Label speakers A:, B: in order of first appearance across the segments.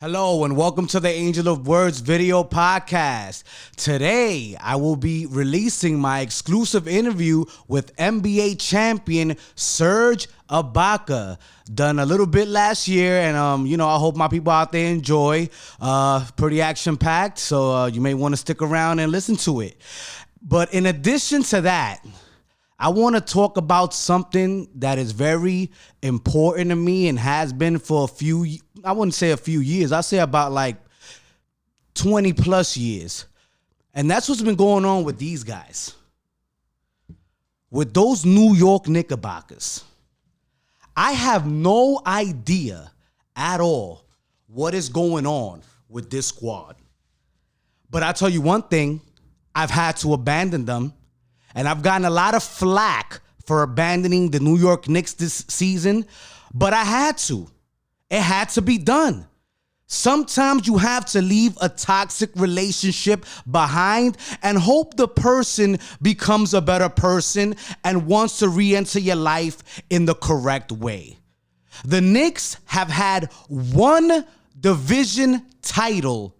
A: Hello and welcome to the Angel of Words video podcast. Today, I will be releasing my exclusive interview with NBA champion Serge Ibaka. Done a little bit last year, and I hope my people out there enjoy. Pretty action-packed, so you may want to stick around and listen to it. But in addition to that, I want to talk about something that is very important to me and has been for I wouldn't say a few years. I'll say about like 20 plus years. And that's what's been going on with these guys. With those New York Knickerbockers. I have no idea at all what is going on with this squad. But I'll tell you one thing, I've had to abandon them. And I've gotten a lot of flack for abandoning the New York Knicks this season, but I had to. It had to be done. Sometimes you have to leave a toxic relationship behind and hope the person becomes a better person and wants to re-enter your life in the correct way. The Knicks have had one division title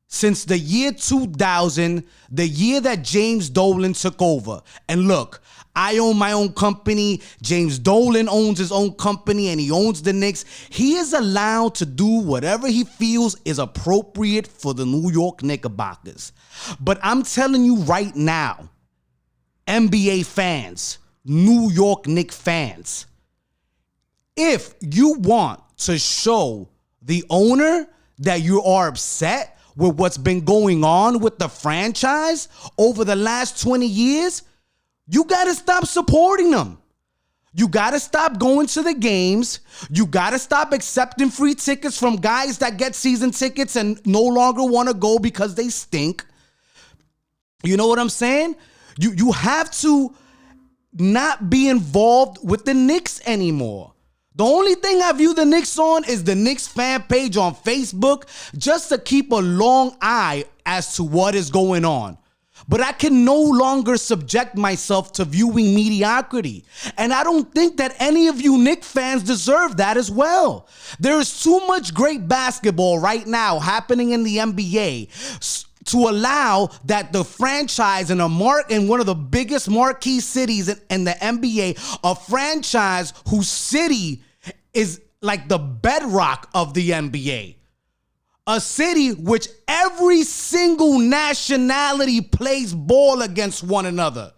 A: since the year 2000, the year that James Dolan took over. And look, I own my own company. James Dolan owns his own company and he owns the Knicks. He is allowed to do whatever he feels is appropriate for the New York Knickerbockers. But I'm telling you right now, NBA fans, New York Knicks fans, if you want to show the owner that you are upset with what's been going on with the franchise over the last 20 years, you got to stop supporting them. You got to stop going to the games. You got to stop accepting free tickets from guys that get season tickets and no longer want to go because they stink. You know what I'm saying? You have to not be involved with the Knicks anymore. The only thing I view the Knicks on is the Knicks fan page on Facebook just to keep a long eye as to what is going on. But I can no longer subject myself to viewing mediocrity. And I don't think that any of you Knicks fans deserve that as well. There is too much great basketball right now happening in the NBA to allow that the franchise in one of the biggest marquee cities in the NBA, a franchise whose city is like the bedrock of the NBA. A city which every single nationality plays ball against one another.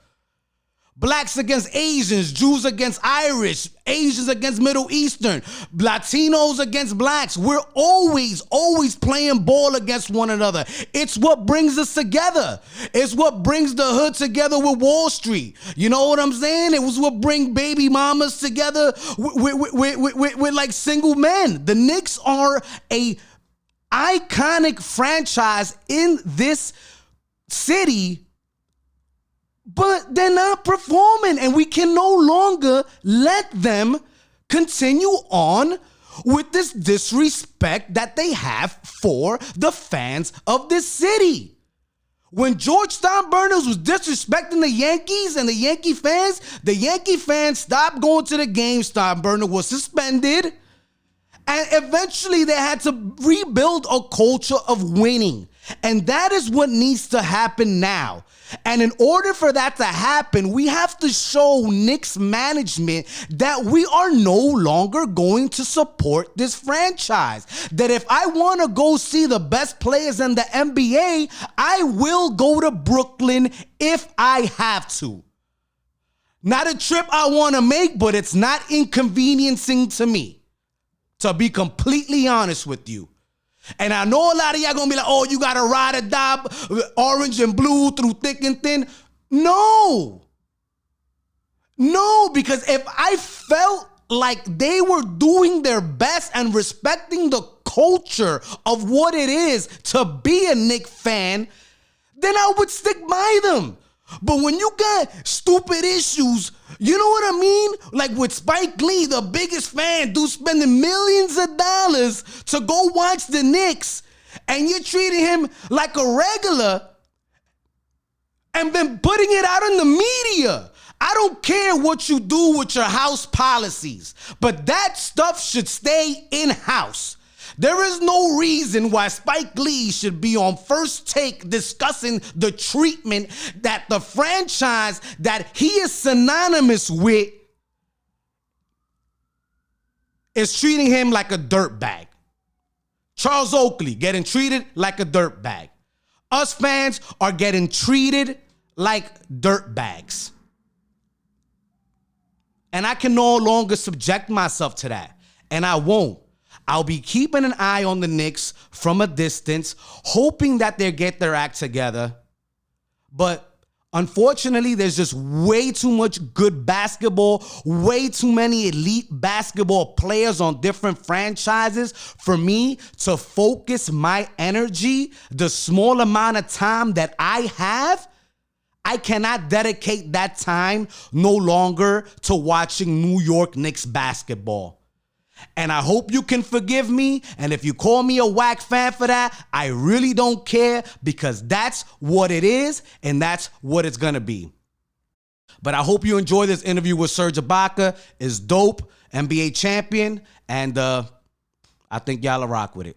A: Blacks against Asians, Jews against Irish, Asians against Middle Eastern, Latinos against blacks. We're always playing ball against one another. It's what brings us together. It's what brings the hood together with Wall Street. You know what I'm saying? It was what bring baby mamas together with like single men. The Knicks are a iconic franchise in this city, but they're not performing, and we can no longer let them continue on with this disrespect that they have for the fans of this city. When George Steinbrenner was disrespecting the Yankees and the Yankee fans stopped going to the game. Steinbrenner was suspended, and eventually they had to rebuild a culture of winning. And that is what needs to happen now. And in order for that to happen, we have to show Knicks management that we are no longer going to support this franchise. That if I want to go see the best players in the NBA, I will go to Brooklyn if I have to. Not a trip I want to make, but it's not inconveniencing to me, to be completely honest with you. And I know a lot of y'all gonna be like, oh, you gotta ride or die, orange and blue through thick and thin. No, because if I felt like they were doing their best and respecting the culture of what it is to be a Knicks fan, then I would stick by them. But when you got stupid issues, you know what I mean? Like with Spike Lee, the biggest fan, dude spending millions of dollars to go watch the Knicks, and you're treating him like a regular and then putting it out in the media. I don't care what you do with your house policies, but that stuff should stay in-house. There is no reason why Spike Lee should be on First Take discussing the treatment that the franchise that he is synonymous with is treating him like a dirtbag. Charles Oakley getting treated like a dirtbag. Us fans are getting treated like dirtbags. And I can no longer subject myself to that. And I won't. I'll be keeping an eye on the Knicks from a distance, hoping that they get their act together. But unfortunately, there's just way too much good basketball, way too many elite basketball players on different franchises for me to focus my energy, the small amount of time that I have. I cannot dedicate that time no longer to watching New York Knicks basketball. And I hope you can forgive me. And if you call me a whack fan for that, I really don't care, because that's what it is and that's what it's going to be. But I hope you enjoy this interview with Serge Ibaka. It's dope, NBA champion, and I think y'all will rock with it.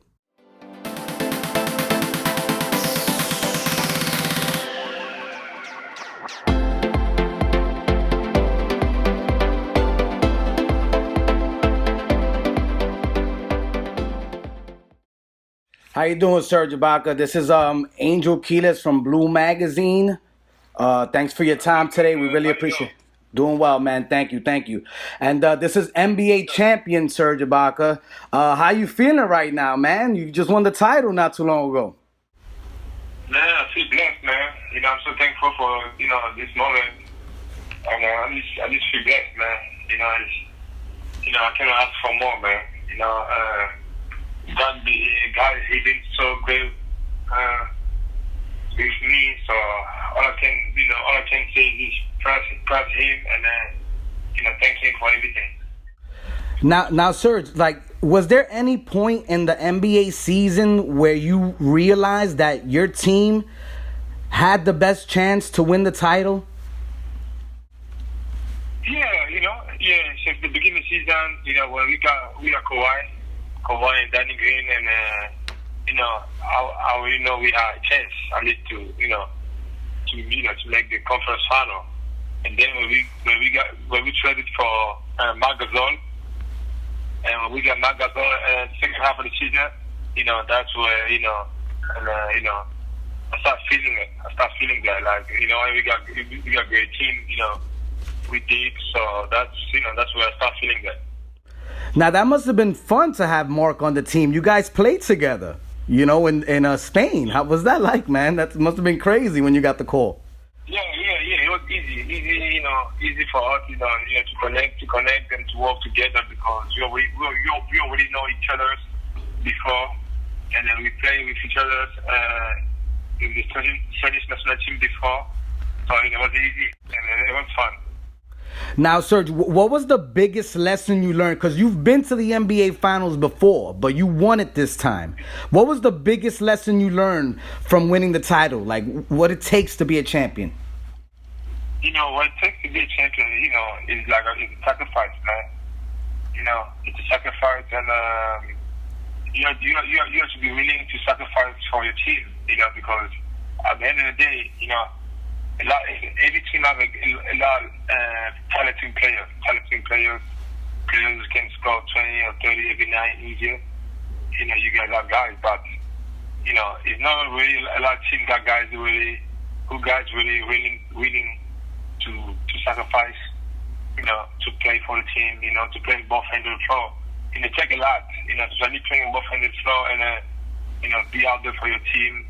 A: How you doing, Serge Ibaka? This is Angel Quiles from Blue Magazine. Thanks for your time today. We really appreciate it. Doing well, man. Thank you. And this is NBA champion Serge Ibaka. How you feeling right now, man? You just won the title not too long ago.
B: Man, I feel blessed, man. I'm so thankful for, this moment. And I just feel blessed, man. I cannot ask for more, man. God, he been so great with me. So all I can say is praise him and thank him for everything.
A: Now, Serge, was there any point in the NBA season where you realized that your team had the best chance to win the title?
B: Yeah, since the beginning of the season, when we got Kawhi and Danny Green, and I already know we had a chance at least to make the conference final. And then when we traded for Marc Gasol, and when we got Marc Gasol second half of the season, that's where I start feeling it. I start feeling that, we got great team, we deep. So that's where I start feeling that.
A: Now, that must have been fun to have Mark on the team. You guys played together, in Spain. How was that like, man? That must have been crazy when you got the call.
B: Yeah. It was easy for us, to connect and to work together, because we already know each other before, and then we play with each other in the Spanish national team before. So it was easy and it was fun.
A: Now, Serge, what was the biggest lesson you learned? Because you've been to the NBA Finals before, but you won it this time. What was the biggest lesson you learned from winning the title? What it takes to be a champion?
B: What it takes to be a champion, is it's a sacrifice, man. It's a sacrifice, and you have to be willing to sacrifice for your team, because at the end of the day, every team has a lot of talented players. Players can score 20 or 30 every night easier. You get a lot of guys, but it's not really a lot of teams got guys really willing to sacrifice, to play for the team, to play both ends of the floor. And it takes a lot, especially playing both ends of the floor and be out there for your team,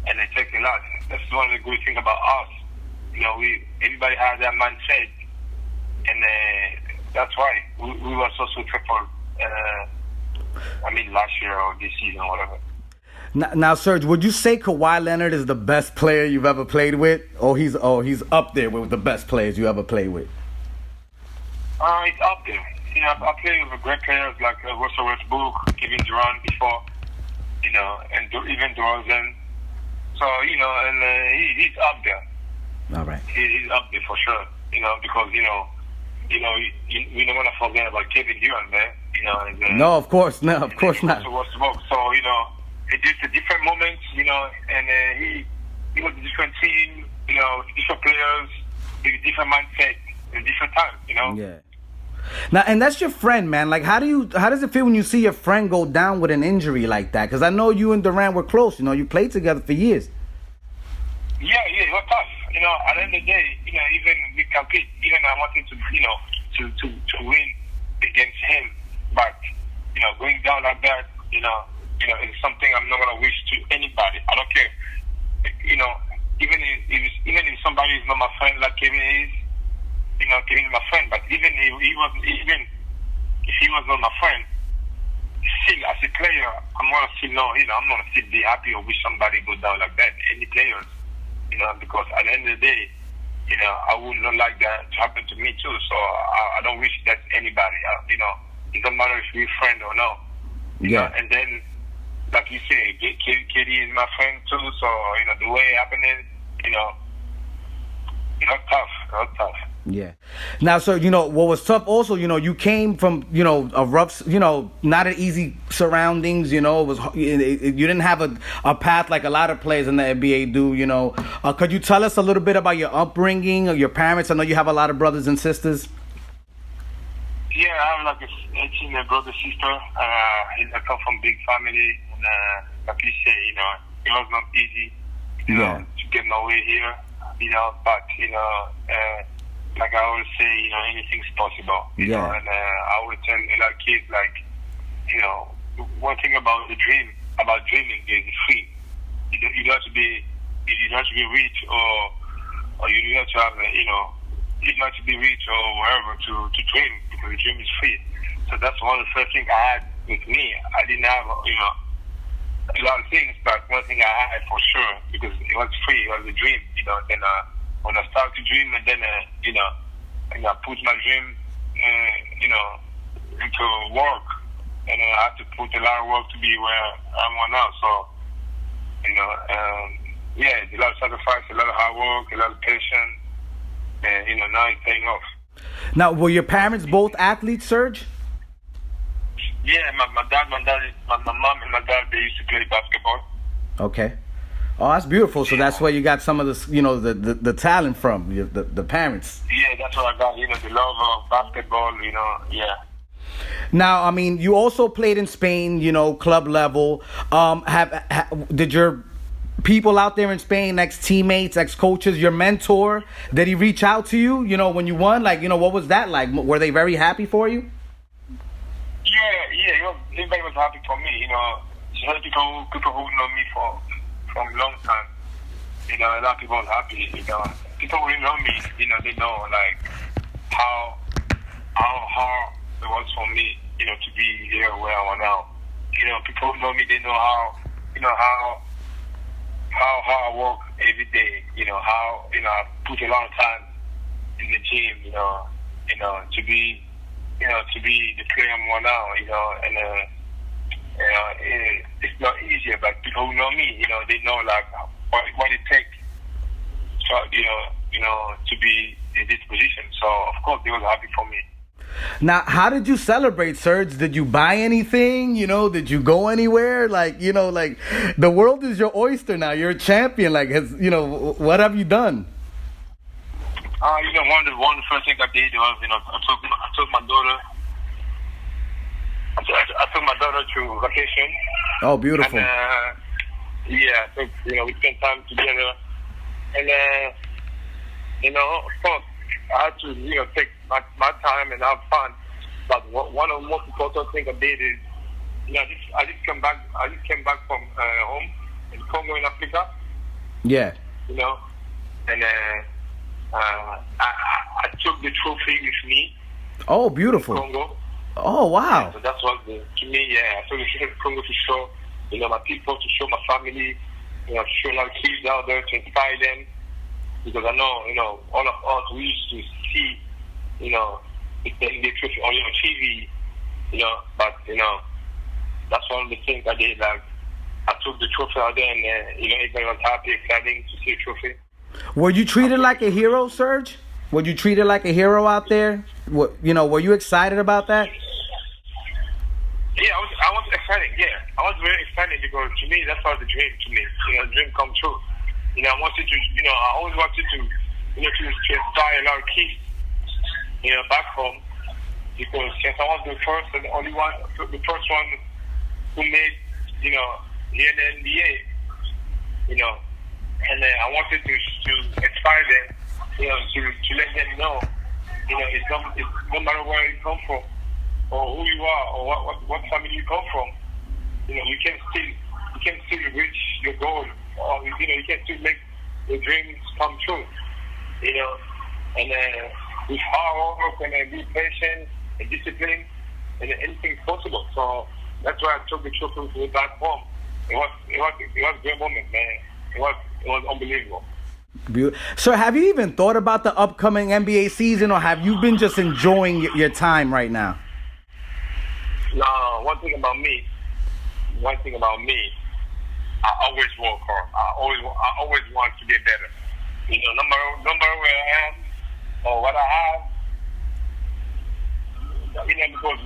B: and it takes a lot. That's one of the good things about us. Everybody has that mindset, and that's why we were so successful. Last year or this season, or whatever.
A: Now, Serge, would you say Kawhi Leonard is the best player you've ever played with, or he's up there with the best players you ever played with?
B: He's up there. I played with great players like Russell Westbrook, Kevin Durant before, and even DeRozan. So and he's up there.
A: All right.
B: He's up there for sure. Because we don't want to forget about Kevin Durant, man.
A: No, of course not. Of course not.
B: So, it's just a different moment, and he was a different team, different players, with a different mindset, in different time,
A: Yeah. Now, and that's your friend, man. Like, how does it feel when you see your friend go down with an injury like that? Because I know you and Durant were close. You played together for years.
B: Yeah, it was tough. At the end of the day, even we compete. Even I wanted to win against him, but going down like that, it's something I'm not gonna wish to anybody. I don't care. Even if somebody is not my friend like Kevin is, Kevin is my friend. But even if he was not my friend, still as a player, I'm gonna still know. I'm gonna still be happy or wish somebody go down like that. Any players. Because at the end of the day, I would not like that to happen to me too. So I don't wish that to anybody. It doesn't matter if we're friend or no.
A: Yeah.
B: And then, like you say, KD is my friend too. So the way it happened, tough.
A: Yeah. Now, so, what was tough also, you came from, a rough, not an easy surroundings, it was, you didn't have a path like a lot of players in the NBA do, Could you tell us a little bit about your upbringing or your parents? I know you have a lot of brothers and sisters.
B: Yeah, I have like a 18 brother, sister. I come from big family. And like you say, it was not easy, to get my way here, but, like I always say, anything's possible. And I always tell a lot of kids, like, one thing about dreaming is free. You don't have to be rich or you don't have to have, you don't have to be rich or whatever to dream, because the dream is free. So that's one of the first things I had with me. I didn't have, a lot of things, but one thing I had for sure, because it was free, it was a dream, then when I start to dream, and then and I put my dream, into work, and I have to put a lot of work to be where I'm now. So, it's a lot of sacrifice, a lot of hard work, a lot of patience, and now it's paying off.
A: Now, were your parents both athletes, Serge?
B: Yeah, my mom and my dad, they used to play basketball.
A: Okay. Oh, that's beautiful. So that's where you got some of the the talent from, the parents.
B: Yeah, that's what I got. The love of basketball. Yeah.
A: Now, I mean, you also played in Spain. Club level. Did your people out there in Spain, ex-teammates, ex-coaches, your mentor, did he reach out to you? When you won, what was that like? Were they very happy for you?
B: Yeah. Everybody was happy for me. Some people who know me from a long time. A lot of people are happy. People who know me, they know like how hard it was for me, to be here where I am now. People who know me, they know how I work every day. How I put a lot of time in the gym. To be the player I'm now. It's not easier, but people who know me, they know like what it takes, to be in this position. So of course they were happy for me.
A: Now, how did you celebrate, Serge? Did you buy anything? Did you go anywhere? Like the world is your oyster now. You're a champion. What have you done?
B: One of the first things I did was, I took my daughter. I took my daughter to vacation.
A: Oh, beautiful.
B: And, we spent time together. And, of course, I had to, take my time and have fun. But one of the most important things I did is, I just came back from home in CONGO in Africa.
A: Yeah.
B: And I took the trophy with me.
A: Oh, beautiful.
B: CONGO.
A: Oh, wow.
B: Yeah, so that's what to me, I took the trophy to CONGO to show, my people, to show my family, to show a lot of kids out there, to inspire them. Because I know, all of us, we used to see, the trophy only on TV, but, that's one of the things I did. Like, I took the trophy out there, and, everybody was happy, exciting to see the trophy.
A: Were you treated like a hero, Serge? Were you treated like a hero out there? Were you excited about that?
B: Yeah, I was excited. Yeah, I was very excited because to me that's was the dream. To me, dream come true. I wanted to. I always wanted to. To inspire a lot of kids. Back home, because since I was the first and the only one, the first one who made, here in the NBA, and I wanted to inspire them, to let them know, it's no matter where you come from, or who you are, or what family you come from, you can still reach your goal, or you can still make your dreams come true, and with hard work and be patient and discipline, and anything possible. So that's why I took the trip to back home. It was a great moment, man. It was unbelievable.
A: So have you even thought about the upcoming NBA season, or have you been just enjoying your time right now?
B: No, one thing about me, I always work hard. I always want to get better. No matter where I am or what I have. Because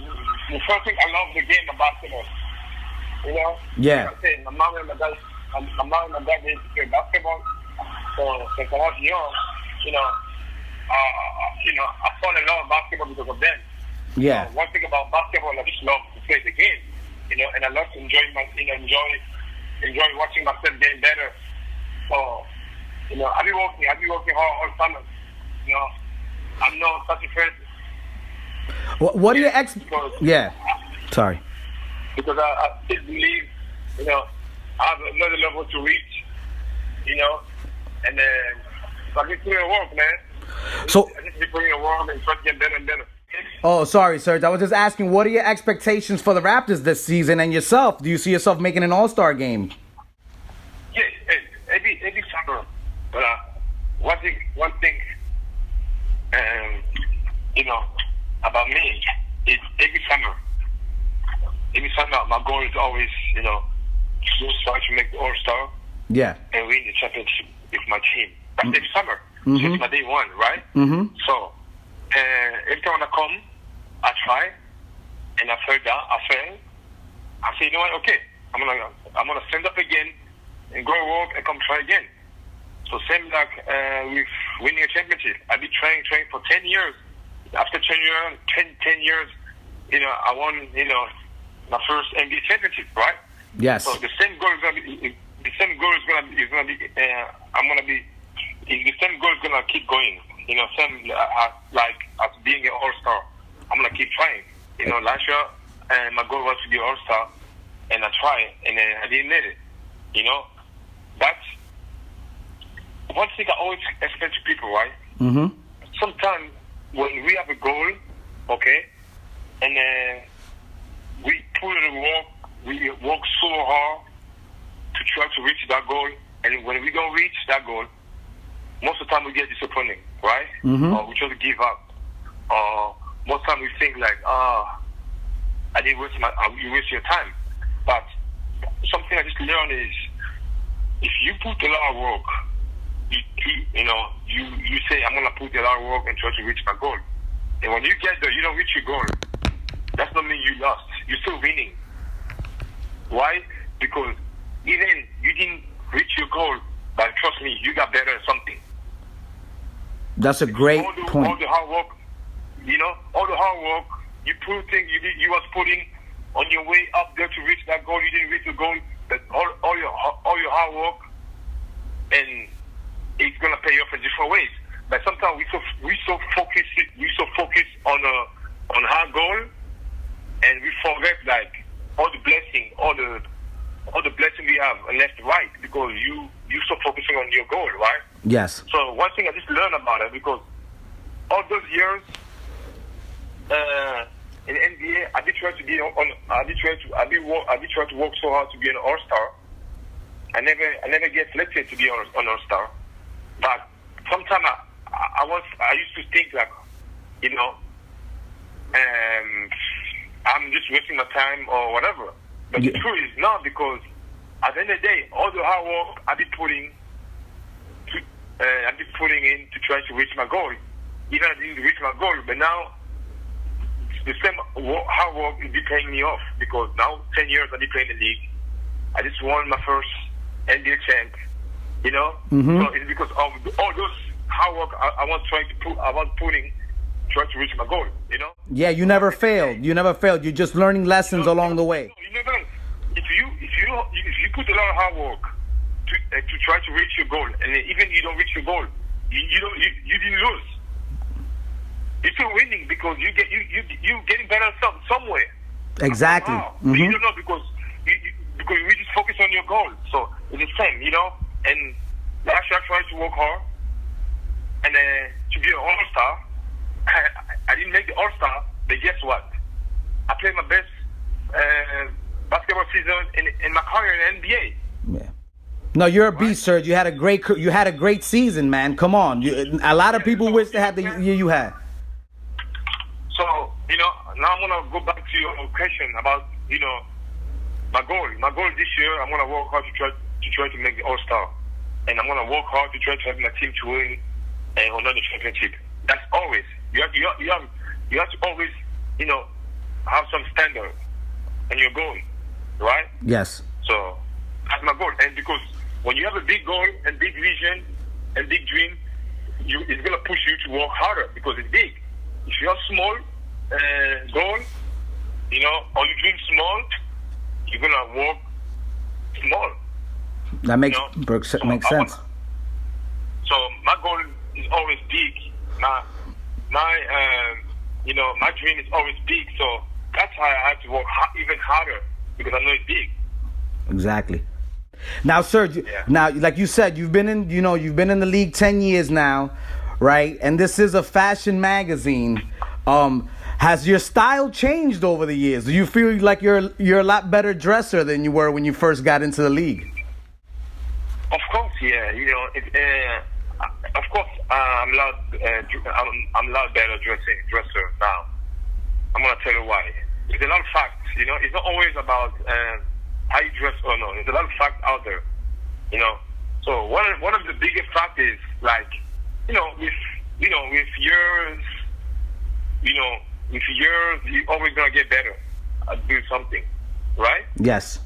B: the first thing, I love the game of basketball.
A: Yeah.
B: Like I said, my mom and my dad used to play basketball. So since I was young, I fell in love with basketball because of them.
A: Yeah.
B: One thing about basketball, I just love to play the game. And I love to enjoy watching myself getting better. So, I be working hard all summer. I'm not satisfied.
A: What do you Yeah. Sorry.
B: Because I still believe, I have another level to reach, and so I just put in work, man.
A: So
B: I just keep putting in work and try to get better and better.
A: Oh, sorry, Serge. I was just asking, what are your expectations for the Raptors this season and yourself? Do you see yourself making an All-Star game?
B: Yeah, every summer. But one thing, about me is every summer my goal is always, just try to make the All-Star.
A: Yeah.
B: And win the championship with my team. That's every summer.
A: Mm-hmm.
B: Since my day one, right?
A: Mm-hmm.
B: So, every time I come, I try, and I fail. I say, you know what? Okay, I'm gonna stand up again and go work and come try again. So same like with winning a championship. I've been trying for 10 years. After 10 years, I won, my first NBA championship, right?
A: Yes.
B: So the same goal is gonna be. The same goal is gonna be. The same goal is gonna keep going. Same like as being an All-Star. I'm gonna keep trying. Last year, my goal was to be an All-Star, and I tried, and I didn't make it. But one thing I always explain to people, right?
A: Mm-hmm.
B: Sometimes when we have a goal, okay, and we put in the work, we work so hard to try to reach that goal, and when we don't reach that goal, most of the time we get disappointed, right?
A: Mm-hmm.
B: Or we try to give up. Or most of the time we think like, I didn't waste you waste your time. But something I just learned is, if you put a lot of work, you say, I'm gonna put a lot of work and try to reach my goal. And when you get there, you don't reach your goal. That's not mean you lost. You're still winning. Why? Because even you didn't reach your goal, but trust me, you got better at something.
A: That's a great point.
B: All the hard work, all the hard work you was putting on your way up there to reach that goal. You didn't reach the goal. But all your hard work, and it's gonna pay off in different ways. But sometimes we so focused on our goal, and we forget like all the blessing we have left and right, because you so focusing on your goal, right?
A: Yes.
B: So one thing I just learned about it, because all those years in the NBA, I did try to work so hard to be an All-Star. I never get selected to be an All-Star. But sometimes I used to think like, I'm just wasting my time or whatever. But the truth is not, because at the end of the day, all the hard work I've been putting in to try to reach my goal, even I didn't reach my goal. But now, the same hard work is paying me off because now 10 years I've been playing the league. I just won my first NBA champ. You know, so it's because of all those hard work I was putting, trying to reach my goal. You know.
A: Yeah, you never failed. You never failed. You're just learning lessons along the way.
B: You never. If you put a lot of hard work to try to reach your goal, and even you don't reach your goal, you didn't lose. You're still winning because you getting better somewhere.
A: Exactly.
B: You don't know because you just focus on your goal. So it's the same, you know. And last year I tried to work hard and to be an all-star. I didn't make the all-star, but guess what? I played my best basketball season in my career in the NBA.
A: Yeah. No, you're a beast, Serge. You had a great season, man. Come on. A lot of people wish they had the year you had.
B: So, you know, now I'm gonna go back to your question about, you know, my goal. My goal this year, I'm gonna work hard to try to make the All-Star, and I'm gonna work hard to try to have my team to win another championship. That's always you have to always, you know, have some standard and your goal, right?
A: Yes.
B: So that's my goal, and because when you have a big goal and big vision and big dream, it's gonna push you to work harder because it's big. If you have small goal, you know, or you dream small, you're gonna work small.
A: That makes makes sense.
B: So my goal is always big. My dream is always big. So that's why I have to work even harder because I know it's big.
A: Exactly. Now, Serge, now, like you said, you've been in the league 10 years now, right? And this is a fashion magazine. Has your style changed over the years? Do you feel like you're a lot better dresser than you were when you first got into the league?
B: Of course, yeah. You know, of course, I'm a lot better dresser now. I'm gonna tell you why. There's a lot of facts. You know, it's not always about how you dress or no. There's a lot of facts out there. You know, so one of the biggest facts is like, with years, you're always gonna get better at doing something, right?
A: Yes.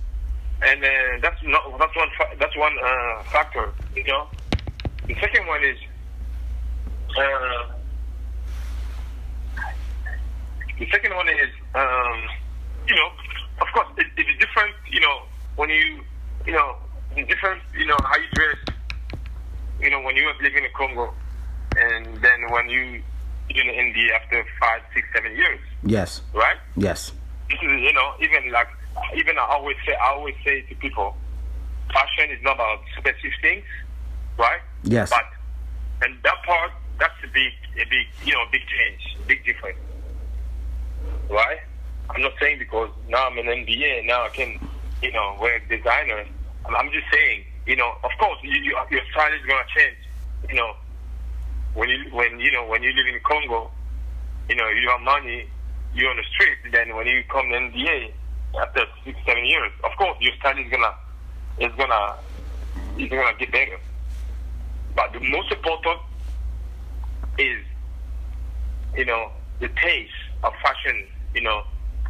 B: And that's one factor. You know, the second one is of course it's different. You know, when it's different. You know how you dress. You know, when you were living in Congo, and then when you in India after 5, 6, 7 years.
A: Yes.
B: Right.
A: Yes.
B: This is even I always say to people, fashion is not about specific things, right?
A: Yes.
B: But and that part, that's a big change, big difference, right? I'm not saying because now I'm an NBA and now I can, wear designer. I'm just saying, of course, your style is gonna change. When you live in Congo, you have money, you're on the street. Then when you come to NBA after 6, 7 years, of course your style is gonna get better. But the most important is, the taste of fashion.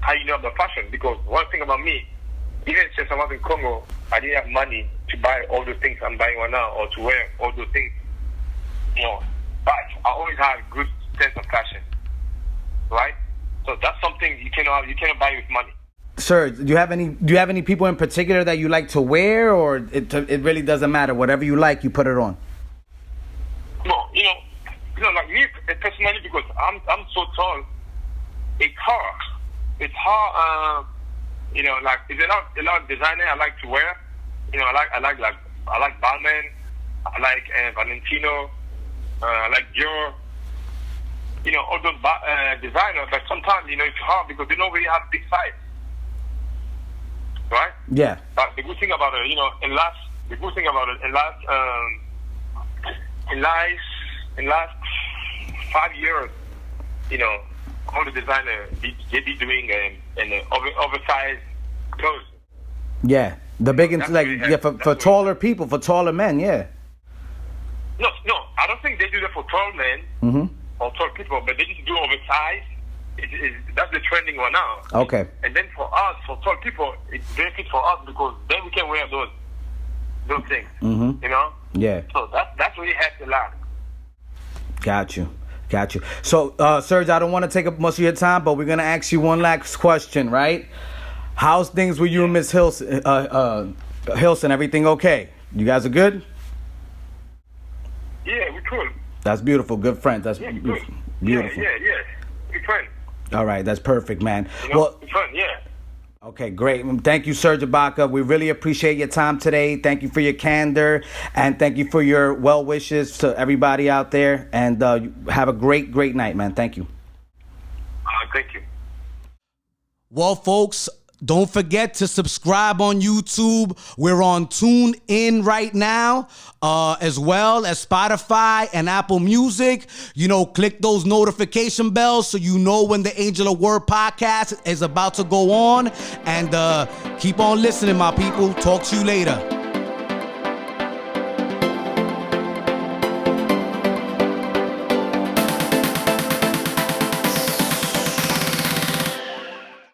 B: How you know about fashion? Because one thing about me, even since I was in Congo, I didn't have money to buy all the things I'm buying right now or to wear all those things. But I always had a good sense of fashion, right? So that's something you cannot buy with money.
A: Sir, do you have any people in particular that you like to wear, or it really doesn't matter? Whatever you like, you put it on.
B: No, like me personally, because I'm so tall, it's hard. It's hard. Like there's a lot of designer I like to wear. I like Balmain, I like Valentino, I like Dior. All those designers. But sometimes it's hard because they don't really have big size, right?
A: Yeah.
B: But the good thing about it, in last 5 years, all the designers they be doing oversized clothes.
A: Yeah, the big for taller people, for taller men. Yeah.
B: No, I don't think they do that for tall men.
A: Mm-hmm.
B: or tall people, but they just do oversized. That's the trending one now.
A: Okay.
B: And then for us, for tall people, it's benefit for us because then we can wear those things.
A: Mm-hmm.
B: You know?
A: Yeah.
B: So that's really helped a lot.
A: Got you. So, Serge, I don't want to take up much of your time, but we're gonna ask you one last question, right? How's things with you and Miss Hilson? Hilson, everything okay? You guys are good?
B: Yeah, we cool.
A: That's beautiful. Good friends. That's beautiful.
B: Yeah. We friends.
A: All right, that's perfect, man.
B: You know,
A: Well,
B: fun, yeah.
A: okay, great. Thank you, Serge Ibaka. We really appreciate your time today. Thank you for your candor, and thank you for your well wishes to everybody out there. And have a great night, man. Thank you.
B: Thank you.
A: Well, folks, don't forget to subscribe on YouTube. We're on TuneIn right now, as well as Spotify and Apple Music. You know, click those notification bells so you know when the Angel of Word podcast is about to go on. And keep on listening, my people. Talk to you later.